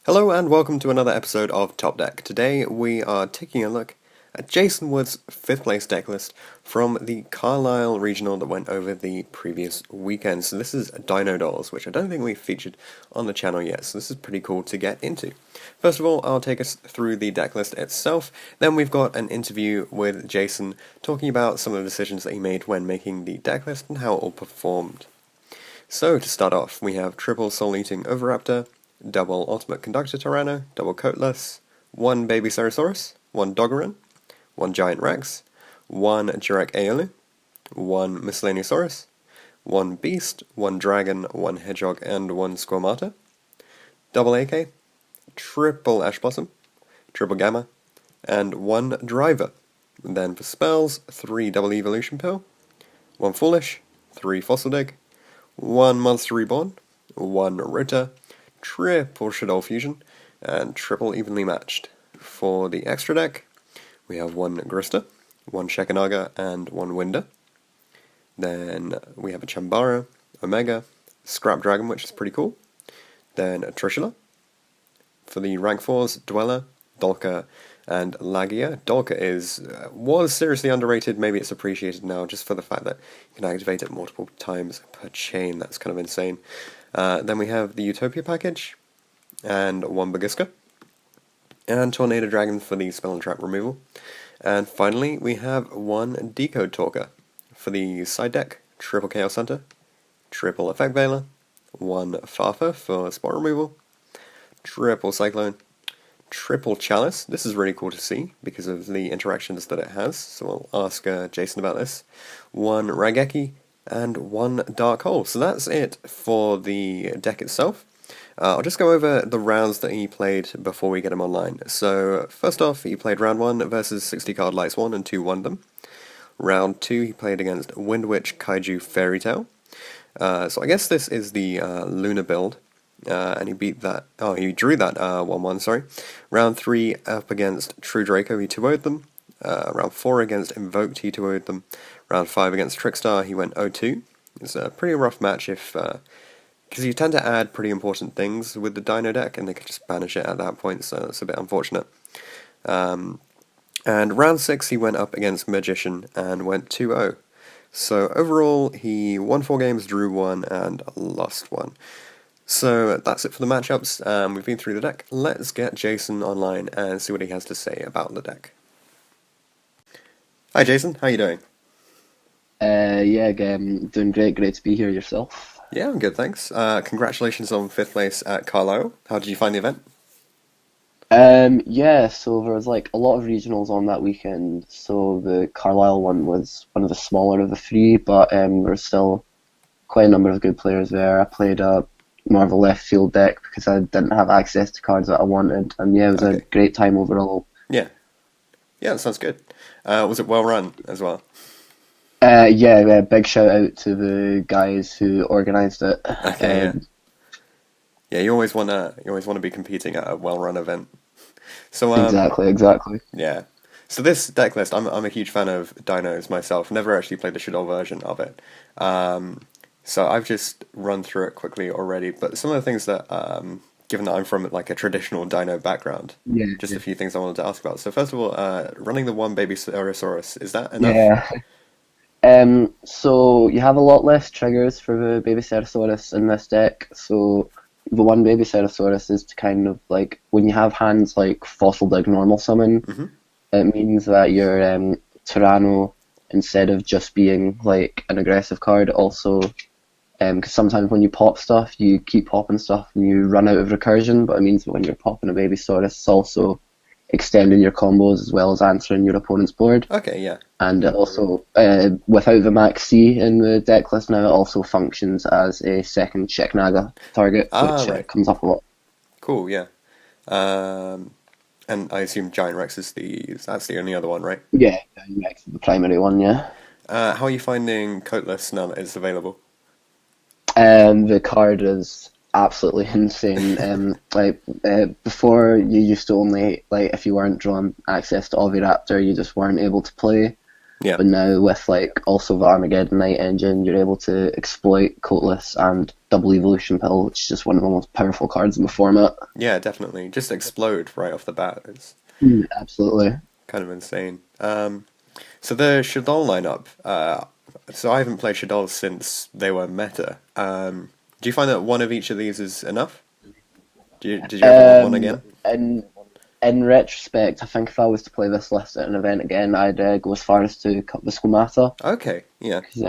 Hello and welcome to another episode of Top Deck. Today we are taking a look at Jason Wood's 5th place deck list from the Carlisle regional that went over the previous weekend. So this is Dino Dolls, which I don't think we've featured on the channel yet, so this is pretty cool to get into. First of all, I'll take us through the deck list itself, then we've got an interview with Jason talking about some of the decisions that he made when making the deck list and how it all performed. So to start off, we have triple Soul Eating Oviraptor, double Ultimate Conductor Tyranno, double Coatless, one Baby Ceratosaurus, one Doggerin, one Giant Rex, one Jurek Aelu, one Miscellaneousaurus, one Beast, one Dragon, one Hedgehog, and one Squamata, double AK, triple Ash Blossom, triple Gamma, and one Driver. And then for spells, 3 double Evolution Pill, one Foolish, 3 Fossil Dig, one Monster Reborn, one Rota, triple Shadow Fusion, and triple Evenly Matched. For the extra deck, we have one Grista, one Shekanaga, and one Winder. Then we have a Chambara, Omega, Scrap Dragon, which is pretty cool. Then a Trishula. For the rank 4s, Dweller, Dolka, and Lagia. Dolka was seriously underrated, maybe it's appreciated now, just for the fact that you can activate it multiple times per chain. That's kind of insane. Then we have the Utopia package, and one Bagiska, and Tornado Dragon for the spell and trap removal. And finally, we have one Decode Talker. For the side deck, triple Chaos Hunter, triple Effect Veiler, one Farfa for spot removal, triple Cyclone, triple Chalice. This is really cool to see because of the interactions that it has, so I'll ask Jason about this. One Raigeki, and one Dark Hole. So that's it for the deck itself. I'll just go over the rounds that he played before we get him online. So first off, he played round 1 versus 60 card Lights 1 and 2 won them. Round 2 he played against Wind Witch Kaiju Fairy Tale. So I guess this is the Luna build. And he beat that, he drew that 1-1, sorry. Round 3 up against True Draco, he 2-0'd them. Round 4 against Invoked, he 2-0'd them. Round 5 against Trickstar, he went 0-2. It's a pretty rough match because you tend to add pretty important things with the Dino deck, and they could just banish it at that point, so that's a bit unfortunate. And round 6, he went up against Magician and went 2-0. So overall, he won 4 games, drew 1, and lost 1. So that's it for the matchups. We've been through the deck. Let's get Jason online and see what he has to say about the deck. Hi Jason, how you doing? Doing great. Great to be here yourself. Yeah, I'm good, thanks. Congratulations on 5th place at Carlisle. How did you find the event? So there was like a lot of regionals on that weekend. So the Carlisle one was one of the smaller of the 3, but there was still quite a number of good players there. I played more of a left field deck because I didn't have access to cards that I wanted, and yeah, it was a great time overall. Yeah, that sounds good. Was it well run as well? Big shout out to the guys who organised it. Okay, yeah, you always wanna be competing at a well-run event. So Exactly. yeah. So this deck list, I'm a huge fan of Dinos myself. Never actually played the Shadow version of it. So I've just run through it quickly already. But some of the things that, given that I'm from like a traditional Dino background, just a few things I wanted to ask about. So first of all, running the one Baby Ceratosaurus, is that enough? Yeah. So you have a lot less triggers for the Baby Ceratosaurus in this deck. So the one Baby Ceratosaurus is to kind of like when you have hands like Fossil Dig Normal Summon, it means that your Tyranno, instead of just being like an aggressive card, also because sometimes when you pop stuff, you keep popping stuff and you run out of recursion. But it means that when you're popping a Baby Saurus, it's also extending your combos as well as answering your opponent's board. Okay, yeah. And it also, without the Max C in the deck list now, it also functions as a second Sheknaga target, which comes up a lot. Cool, yeah. And I assume Giant Rex is that's the only other one, right? Yeah, Giant Rex is the primary one, yeah. How are you finding Coatless now that it's available? The card is absolutely insane. Before you used to only if you weren't drawn access to Oviraptor, you just weren't able to play. Yeah. But now with like also the Armageddon Knight engine, you're able to exploit Coatless and Double Evolution Pill, which is just one of the most powerful cards in the format. Yeah, definitely. Just explode right off the bat. It's Absolutely. kind of insane. So the Shaddoll lineup. So I haven't played Shaddoll since they were meta. Do you find that one of each of these is enough? Did you ever want one again? In retrospect, I think if I was to play this list at an event again, I'd go as far as to cut the schemata. Okay, yeah. 'Cause,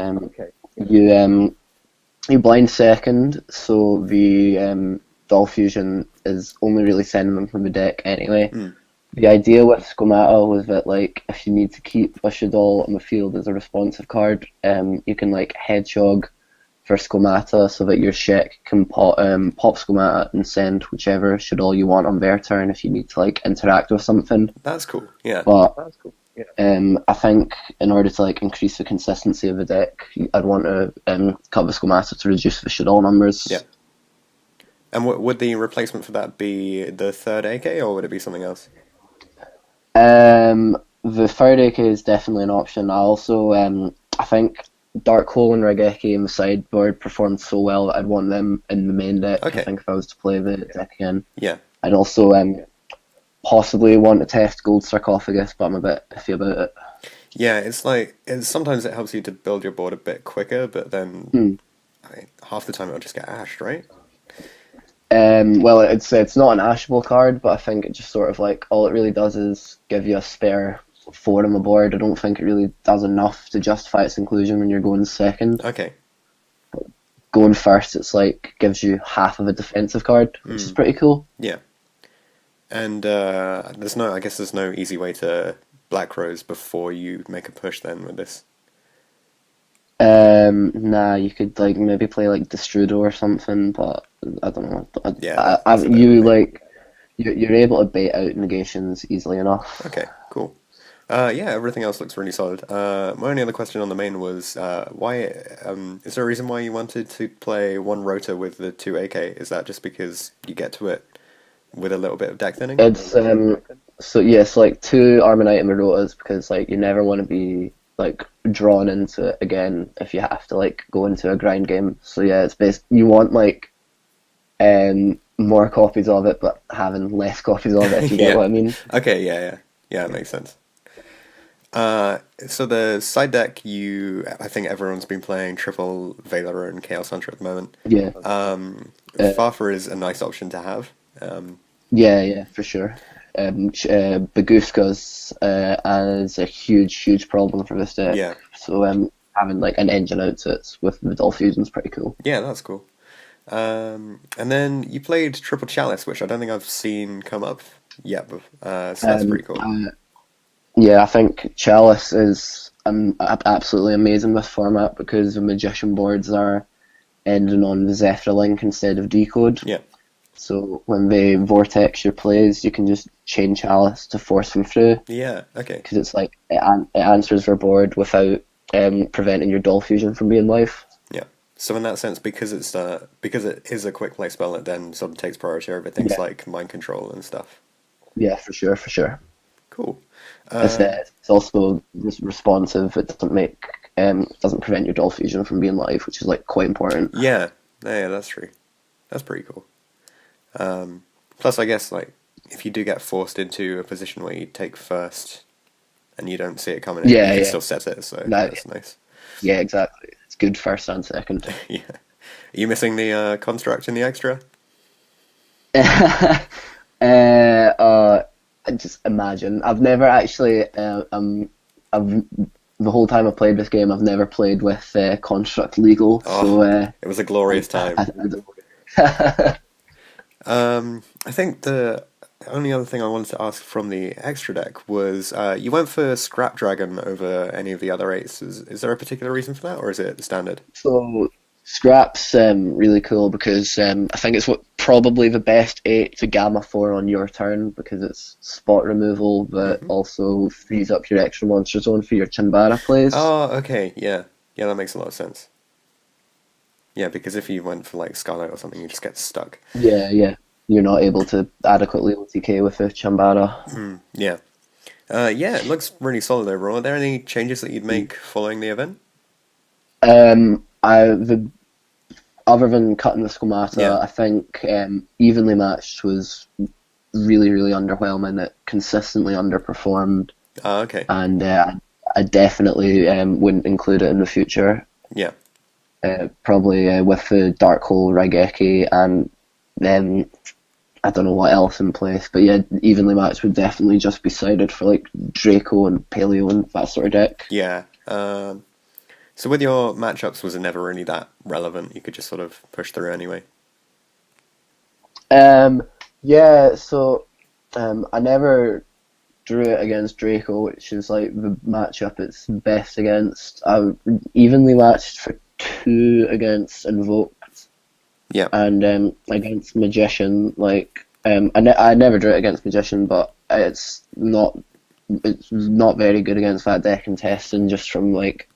you blind second, so the Doll Fusion is only really sending them from the deck anyway. The idea with Schemata was that like if you need to keep a Shadow on the field as a responsive card, you can like Hedgehog for Schemata so that your Shek can pop Schemata and send whichever Shadow you want on their turn if you need to like interact with something. That's cool. Yeah. But I think in order to like increase the consistency of the deck, I'd want to cut the Schemata to reduce the Shadow numbers. Yeah. And would the replacement for that be the third AK, or would it be something else? The third AK is definitely an option. I also I think Dark Hole and Regeki in the sideboard performed so well that I'd want them in the main deck. Okay. I think if I was to play the deck again. Yeah. I'd also possibly want to test Gold Sarcophagus, but I'm a bit iffy about it. Yeah, sometimes it helps you to build your board a bit quicker, but then I mean, half the time it'll just get ashed, right? Well, it's not an ashable card, but I think it just sort of like all it really does is give you a spare 4 on the board. I don't think it really does enough to justify its inclusion when you're going second. Okay. Going first, it's like gives you half of a defensive card, which is pretty cool. Yeah. And I guess there's no easy way to Black Rose before you make a push then with this. Nah, you could like maybe play like Destrudo or something, but I don't know. Yeah, You're able to bait out negations easily enough. Okay, cool. Yeah, everything else looks really solid. My only other question on the main was why? Is there a reason why you wanted to play one Rota with the 2 AK? Is that just because you get to it with a little bit of deck thinning? It's so yes, like 2 Armonite and Rotas because like you never want to be like drawn into it again if you have to like go into a grind game. So yeah, it's you want like more copies of it, but having less copies of it. If you get what I mean. Okay, yeah, it makes sense. So the side deck, I think everyone's been playing triple Valor and Chaos Hunter at the moment. Yeah. Farfa is a nice option to have. Yeah, for sure. Baguskas is a huge problem for this deck. Yeah. So having like an engine outfit with the Doll Fusion is pretty cool. Yeah, that's cool. And then you played Triple Chalice, which I don't think I've seen come up yet. So that's pretty cool. Yeah, I think Chalice is absolutely amazing this format because the Magician boards are ending on the Zephyr Link instead of Decode. Yeah. So when they vortex your plays, you can just chain Chalice to force them through. Yeah, okay. Because it's like it answers their board without preventing your Doll Fusion from being live. Yeah. So in that sense, because it is a quick play spell, it then sort of takes priority over things like mind control and stuff. Yeah, for sure. Cool. It's also responsive. It doesn't prevent your Doll Fusion from being live, which is like quite important. Yeah, that's true. That's pretty cool. Plus, I guess like if you do get forced into a position where you take first and you don't see it coming in, you can still set it. So that's nice. Yeah, exactly. It's good first and second. Yeah. Are you missing the construct in the extra? Just imagine. I've never actually. The whole time I've played this game, I've never played with construct legal. So it was a glorious time. I think the only other thing I wanted to ask from the extra deck was you went for Scrap Dragon over any of the other 8s. Is there a particular reason for that, or is it standard? So Scrap's really cool because I think it's probably the best 8 to Gamma 4 on your turn because it's spot removal, but also frees up your extra monster zone for your Chambara plays. Oh, okay, yeah, that makes a lot of sense. Yeah, because if you went for like Scarlet or something, you just get stuck. Yeah. You're not able to adequately OTK with a Chambara. Yeah. Yeah, it looks really solid overall. Are there any changes that you'd make following the event? The other than cutting the Yeah. schemata, I think evenly matched was really, really underwhelming. It consistently underperformed, Okay. and I definitely wouldn't include it in the future. Yeah. Probably with the Dark Hole Raigeki and then I don't know what else in place, but yeah, evenly matched would definitely just be sided for like Draco and Paleo and that sort of deck. Yeah. So with your matchups, was it never really that relevant? You could just sort of push through anyway. Um, yeah, so I never drew it against Draco, which is like the matchup it's best against. I evenly matched for two against Invoked Yeah. and against Magician. Like I never drew it against Magician, but it's not very good against that deck in testing just from like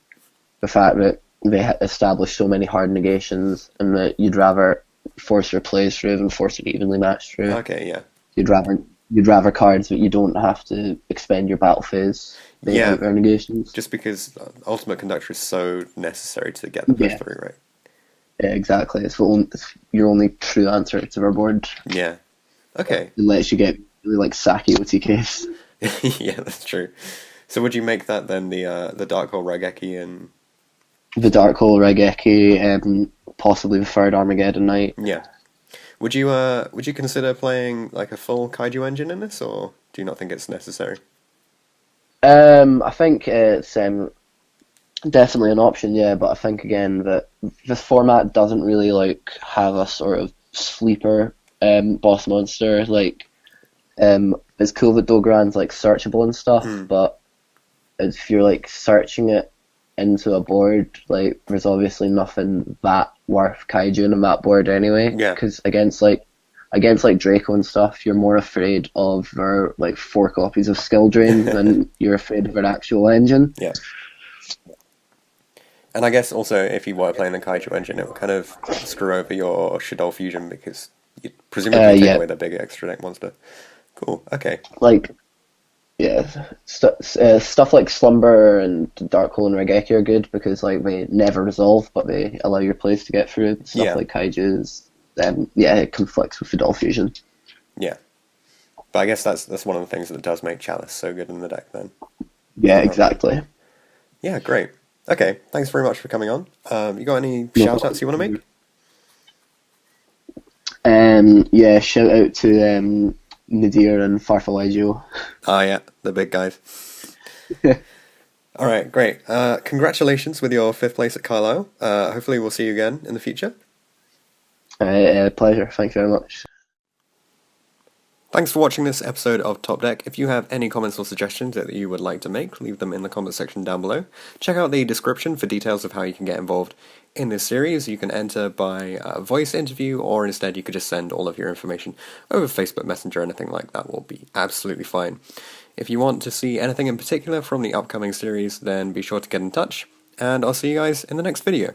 the fact that they established so many hard negations and that you'd rather force your plays through than force it evenly matched through. Okay. Yeah. You'd rather you'd rather cards that you don't have to expend your battle phase being Yeah. out their negations. Just because Ultimate Conductor is so necessary to get the push Yeah, through, right? yeah, exactly. It's your only true answer to our board. Yeah. Okay. It lets you get really like sacky OTKs. Yeah, that's true. So would you make that then the Dark Hole Raigeki and The Dark Hole Raigeki, possibly the third Armageddon Knight. yeah. Would you consider playing like a full Kaiju engine in this, or do you not think it's necessary? I think it's definitely an option, yeah, but I think again that this format doesn't really like have a sort of sleeper boss monster. Like it's cool that Dogran's like searchable and stuff, Hmm. but if you're like searching it into a board, like there's obviously nothing that worth kaiju in that board anyway. Yeah. Because against like Draco and stuff, you're more afraid of their like four copies of Skill Drain than you're afraid of their actual engine. Yeah. And I guess also if you were playing the Kaiju engine, it would kind of screw over your Shadol Fusion because you'd presumably take Yeah, away the big extra deck monster. Cool. Okay. like yeah, stuff like Slumber and Dark Hole and Raigeki are good because like they never resolve, but they allow your plays to get through. Stuff Yeah. like Kaiju's, yeah, it conflicts with Fidel Fusion. Yeah. But I guess that's one of the things that does make Chalice so good in the deck then. Yeah, Um, exactly. yeah, great. Okay, thanks very much for coming on. You got any No shout outs you want to problem. make? Yeah, shout out to Nadir and Farfalaijo. Ah, yeah, the big guys. All right, great. Congratulations with your fifth place at Carlisle. Hopefully we'll see you again in the future. Pleasure. Thank you very much. Thanks for watching this episode of Top Deck. If you have any comments or suggestions that you would like to make, leave them in the comment section down below. Check out the description for details of how you can get involved in this series. You can enter by voice interview, or instead you could just send all of your information over Facebook Messenger. Anything like that will be absolutely fine. If you want to see anything in particular from the upcoming series, then be sure to get in touch, and I'll see you guys in the next video.